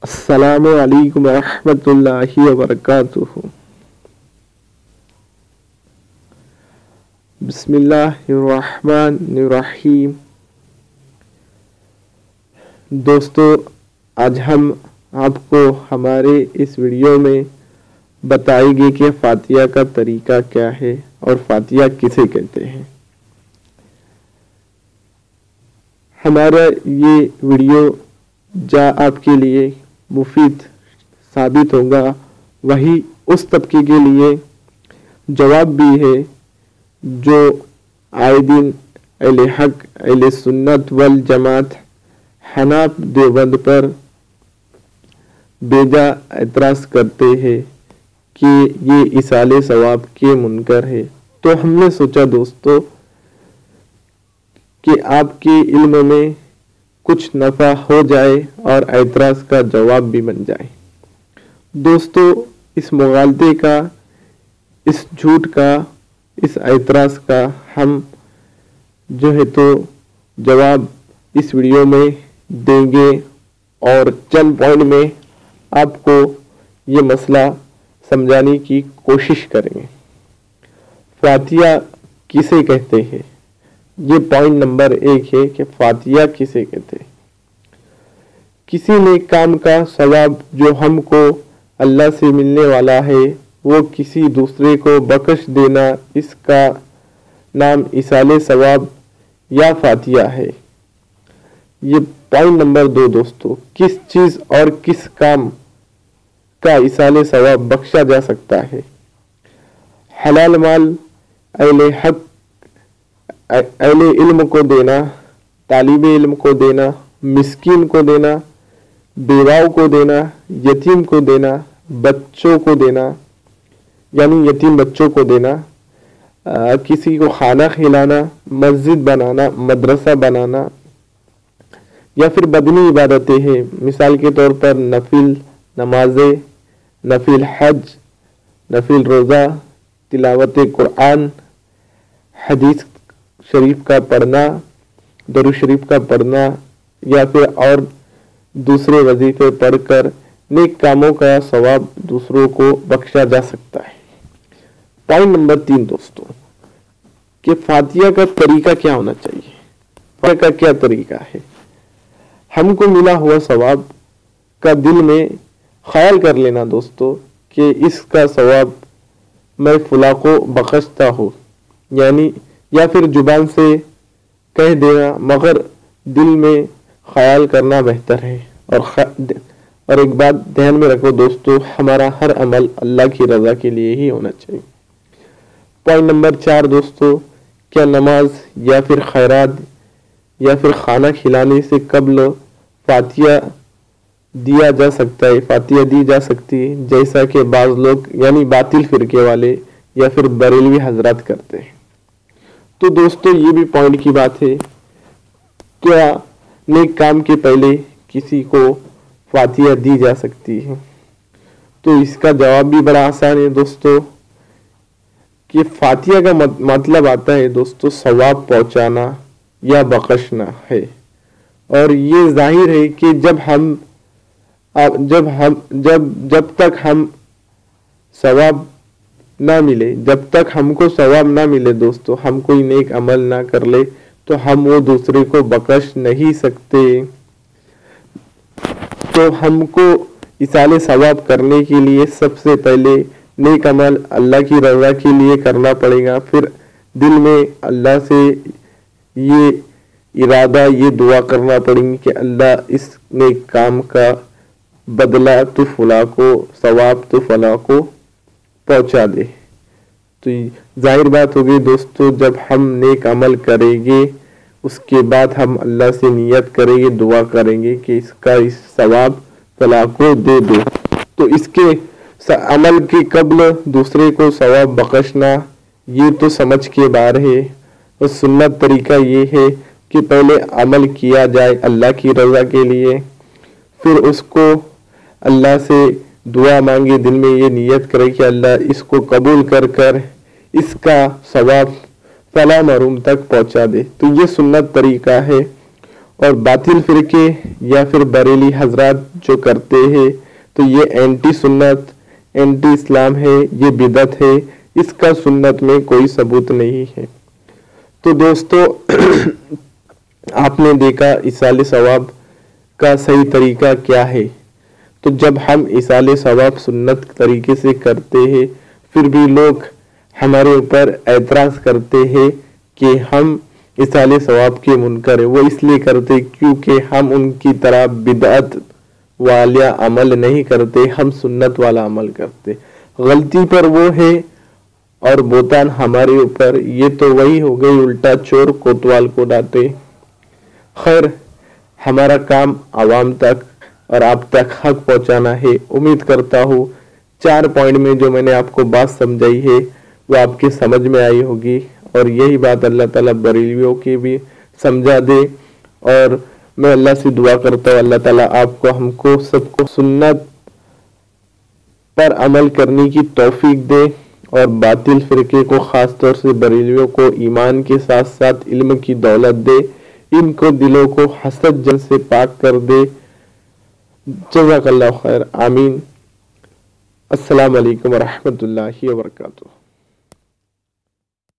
السلام علیکم ورحمۃ اللہ وبرکاتہ۔ بسم اللہ الرحمن الرحیم۔ دوستو، آج ہم آپ کو ہمارے اس ویڈیو میں بتائیں گے کہ فاتحہ کا طریقہ کیا ہے اور فاتحہ کسے کہتے ہیں۔ ہمارا یہ ویڈیو آپ کے لیے مفید ثابت ہوگا، وہی اس طبقے کے لیے جواب بھی ہے جو آئے دن اہل حق، اہل سنت والجماعت، حناف دیوبند پر بیجا اعتراض کرتے ہیں کہ یہ ایصال ثواب کے منکر ہے۔ تو ہم نے سوچا دوستو کہ آپ کے علم میں کچھ نفع ہو جائے اور اعتراض کا جواب بھی بن جائے۔ دوستو، اس مغالطے کا، اس جھوٹ کا، اس اعتراض کا ہم جو ہے تو جواب اس ویڈیو میں دیں گے اور چند پوائنٹ میں آپ کو یہ مسئلہ سمجھانے کی کوشش کریں گے۔ فاتحہ کسے کہتے ہیں؟ یہ پوائنٹ نمبر 1 ہے کہ فاتحہ کسے کہتے ہیں۔ کسی نیک کام کا ثواب جو ہم کو اللہ سے ملنے والا ہے، وہ کسی دوسرے کو بخش دینا، اس کا نام ایصال ثواب یا فاتحہ ہے۔ یہ پوائنٹ نمبر 2 دوستو، کس چیز اور کس کام کا ایصال ثواب بخشا جا سکتا ہے؟ حلال مال اہل حق، اہل علم کو دینا، طالب علم کو دینا، مسکین کو دینا، بیواؤں کو دینا، یتیم کو دینا، بچوں کو دینا یعنی یتیم بچوں کو دینا، کسی کو کھانا کھلانا، مسجد بنانا، مدرسہ بنانا، یا پھر بدنی عبادتیں ہیں، مثال کے طور پر نفل نمازیں، نفل حج، نفل روزہ، تلاوت قرآن، حدیث شریف کا پڑھنا، درود شریف کا پڑھنا، یا پھر اور دوسرے وظیفے پڑھ کر نیک کاموں کا ثواب دوسروں کو بخشا جا سکتا ہے۔ پوائنٹ نمبر 3 دوستو، کہ فاتحہ کا طریقہ کیا ہونا چاہیے؟ فاتحہ کا کیا طریقہ ہے؟ ہم کو ملا ہوا ثواب کا دل میں خیال کر لینا دوستو کہ اس کا ثواب میں فلاں کو بخشتا ہوں، یعنی یا پھر زبان سے کہہ دینا، مگر دل میں خیال کرنا بہتر ہے۔ اور ایک بات دھیان میں رکھو دوستو، ہمارا ہر عمل اللہ کی رضا کے لیے ہی ہونا چاہیے۔ پوائنٹ نمبر 4 دوستو، کیا نماز یا پھر خیرات یا پھر کھانا کھلانے سے قبل فاتحہ دیا جا سکتا ہے، فاتحہ دی جا سکتی ہے، جیسا کہ بعض لوگ یعنی باطل فرقے والے یا پھر بریلوی حضرات کرتے ہیں؟ تو دوستو، یہ بھی پوائنٹ کی بات ہے، کیا نیک کام کے پہلے کسی کو فاتحہ دی جا سکتی ہے؟ تو اس کا جواب بھی بڑا آسان ہے دوستو، کہ فاتحہ کا مطلب آتا ہے دوستو ثواب پہنچانا یا بخشنا ہے۔ اور یہ ظاہر ہے کہ جب تک ہم ثواب نہ ملے، جب تک ہم کو ثواب نہ ملے دوستو، ہم کوئی نیک عمل نہ کر لے تو ہم وہ دوسرے کو بخش نہیں سکتے۔ تو ہم کو ایصال ثواب کرنے کے لیے سب سے پہلے نیک عمل اللہ کی رضا کے لیے کرنا پڑے گا، پھر دل میں اللہ سے یہ ارادہ، یہ دعا کرنا پڑیں گی کہ اللہ اس نیک کام کا بدلہ تو فلاں کو، ثواب تو فلاں کو پہنچا دے۔ تو ظاہر بات ہوگی دوستو، جب ہم نیک عمل کریں گے اس کے بعد ہم اللہ سے نیت کریں گے، دعا کریں گے کہ اس کا ثواب فلاں کو دے دو۔ تو اس کے عمل کے قبل دوسرے کو ثواب بخشنا یہ تو سمجھ کے باہر ہے۔ اور سنت طریقہ یہ ہے کہ پہلے عمل کیا جائے اللہ کی رضا کے لیے، پھر اس کو اللہ سے دعا مانگے، دل میں یہ نیت کرے کہ اللہ اس کو قبول کر اس کا ثواب فلاں محروم تک پہنچا دے۔ تو یہ سنت طریقہ ہے اور باطل فرقے یا پھر بریلی حضرات جو کرتے ہیں تو یہ اینٹی سنت اینٹی اسلام ہے، یہ بدعت ہے، اس کا سنت میں کوئی ثبوت نہیں ہے۔ تو دوستو آپ نے دیکھا ایصال ثواب کا صحیح طریقہ کیا ہے۔ تو جب ہم ایصال ثواب سنت طریقے سے کرتے ہیں پھر بھی لوگ ہمارے اوپر اعتراض کرتے ہیں کہ ہم ایصال ثواب کے منکر ہیں، وہ اس لیے کرتے کیونکہ ہم ان کی طرح بدعت والا عمل نہیں کرتے، ہم سنت والا عمل کرتے۔ غلطی پر وہ ہے اور بہتان ہمارے اوپر، یہ تو وہی ہو گئی الٹا چور کوتوال کو ڈانٹے۔ خیر، ہمارا کام عوام تک اور آپ تک حق پہنچانا ہے۔ امید کرتا ہوں 4 پوائنٹ میں جو میں نے آپ کو بات سمجھائی ہے وہ آپ کے سمجھ میں آئی ہوگی، اور یہی بات اللہ تعالیٰ بریلویوں کی بھی سمجھا دے۔ اور میں اللہ سے دعا کرتا ہوں اللہ تعالیٰ آپ کو ہم کو سب کو سنت پر عمل کرنے کی توفیق دے، اور باطل فرقے کو خاص طور سے بریلویوں کو ایمان کے ساتھ ساتھ علم کی دولت دے، ان کو دلوں کو حسد جن سے پاک کر دے۔ جزاک اللہ خیر، آمین۔ السلام علیکم ورحمۃ اللہ وبرکاتہ۔